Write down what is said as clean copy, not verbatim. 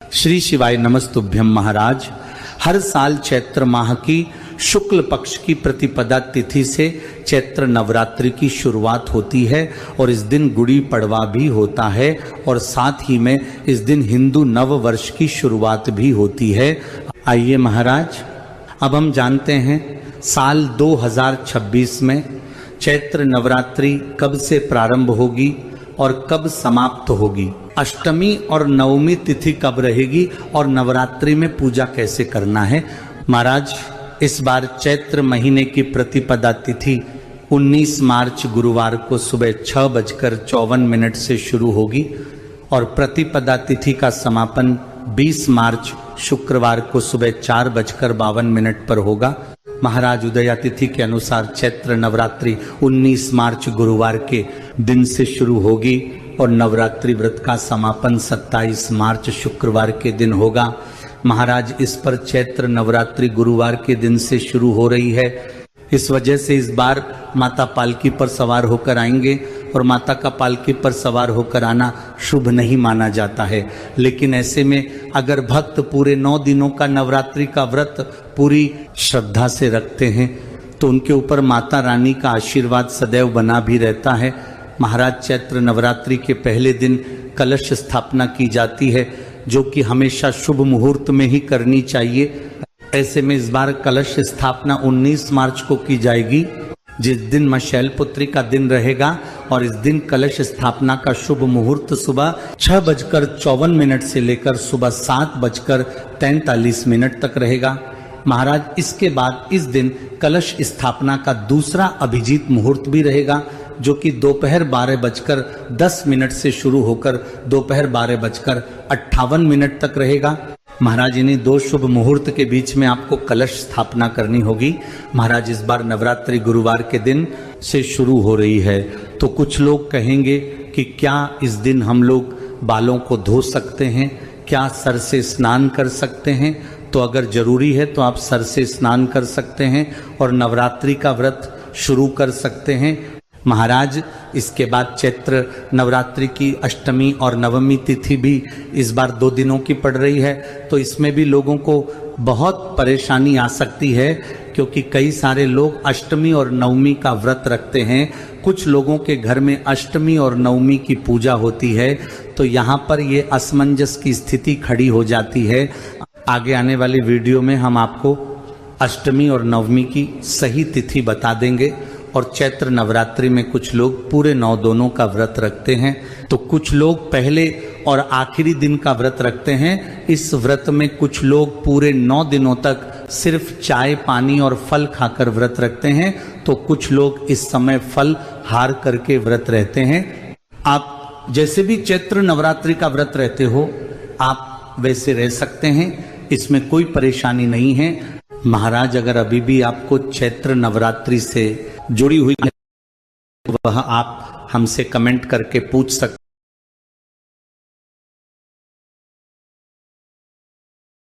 श्री शिवाय नमस्तुभ्यम महाराज। हर साल चैत्र माह की शुक्ल पक्ष की प्रतिपदा तिथि से चैत्र नवरात्रि की शुरुआत होती है और इस दिन गुड़ी पड़वा भी होता है और साथ ही में इस दिन हिंदू नव वर्ष की शुरुआत भी होती है। आइए महाराज, अब हम जानते हैं साल 2026 में चैत्र नवरात्रि कब से प्रारंभ होगी और कब समाप्त होगी, अष्टमी और नवमी तिथि कब रहेगी और नवरात्रि में पूजा कैसे करना है। महाराज, इस बार चैत्र महीने की प्रतिपदा तिथि 19 मार्च गुरुवार को सुबह 6:54 से शुरू होगी और प्रतिपदा तिथि का समापन 20 मार्च शुक्रवार को सुबह 4:52 पर होगा। महाराज, उदया तिथि के अनुसार चैत्र नवरात्रि 19 मार्च गुरुवार के दिन से शुरू होगी और नवरात्रि व्रत का समापन 27 मार्च शुक्रवार के दिन होगा। महाराज, इस पर चैत्र नवरात्रि गुरुवार के दिन से शुरू हो रही है, इस वजह से इस बार माता पालकी पर सवार होकर आएंगे और माता का पालकी पर सवार होकर आना शुभ नहीं माना जाता है। लेकिन ऐसे में अगर भक्त पूरे 9 दिनों का नवरात्रि का व्रत पूरी श्रद्धा से रखते हैं तो उनके ऊपर माता रानी का आशीर्वाद सदैव बना भी रहता है। महाराज, चैत्र नवरात्रि के पहले दिन कलश स्थापना की जाती है जो कि हमेशा शुभ मुहूर्त में ही करनी चाहिए। ऐसे में इस बार कलश स्थापना 19 मार्च को की जाएगी, जिस दिन मां शैलपुत्री का दिन रहेगा और इस दिन कलश स्थापना का शुभ मुहूर्त सुबह 6:54 से लेकर सुबह 7:43 तक रहेगा। महाराज, इसके बाद इस दिन कलश स्थापना का दूसरा अभिजीत मुहूर्त भी रहेगा जो कि दोपहर 12:10 से शुरू होकर दोपहर 12:58 तक रहेगा। महाराज, इन्हीं 2 शुभ मुहूर्त के बीच में आपको कलश स्थापना करनी होगी। महाराज, इस बार नवरात्रि गुरुवार के दिन से शुरू हो रही है तो कुछ लोग कहेंगे कि क्या इस दिन हम लोग बालों को धो सकते हैं, क्या सर से स्नान कर सकते हैं। तो अगर जरूरी है तो आप सर से स्नान कर सकते हैं और नवरात्रि का व्रत शुरू कर सकते हैं। महाराज, इसके बाद चैत्र नवरात्रि की अष्टमी और नवमी तिथि भी इस बार 2 दिनों की पड़ रही है तो इसमें भी लोगों को बहुत परेशानी आ सकती है क्योंकि कई सारे लोग अष्टमी और नवमी का व्रत रखते हैं। कुछ लोगों के घर में अष्टमी और नवमी की पूजा होती है तो यहाँ पर ये असमंजस की स्थिति खड़ी हो जाती है। आगे आने वाली वीडियो में हम आपको अष्टमी और नवमी की सही तिथि बता देंगे। और चैत्र नवरात्रि में कुछ लोग पूरे 9 दोनों का व्रत रखते हैं तो कुछ लोग पहले और आखिरी दिन का व्रत रखते हैं। इस व्रत में कुछ लोग पूरे 9 दिनों तक सिर्फ चाय, पानी और फल खाकर व्रत रखते हैं तो कुछ लोग इस समय फल हार करके व्रत रहते हैं। आप जैसे भी चैत्र नवरात्रि का व्रत रहते हो आप वैसे रह सकते हैं, इसमें कोई परेशानी नहीं है। महाराज, अगर अभी भी आपको चैत्र नवरात्रि से जुड़ी हुई वह आप हमसे कमेंट करके पूछ सकते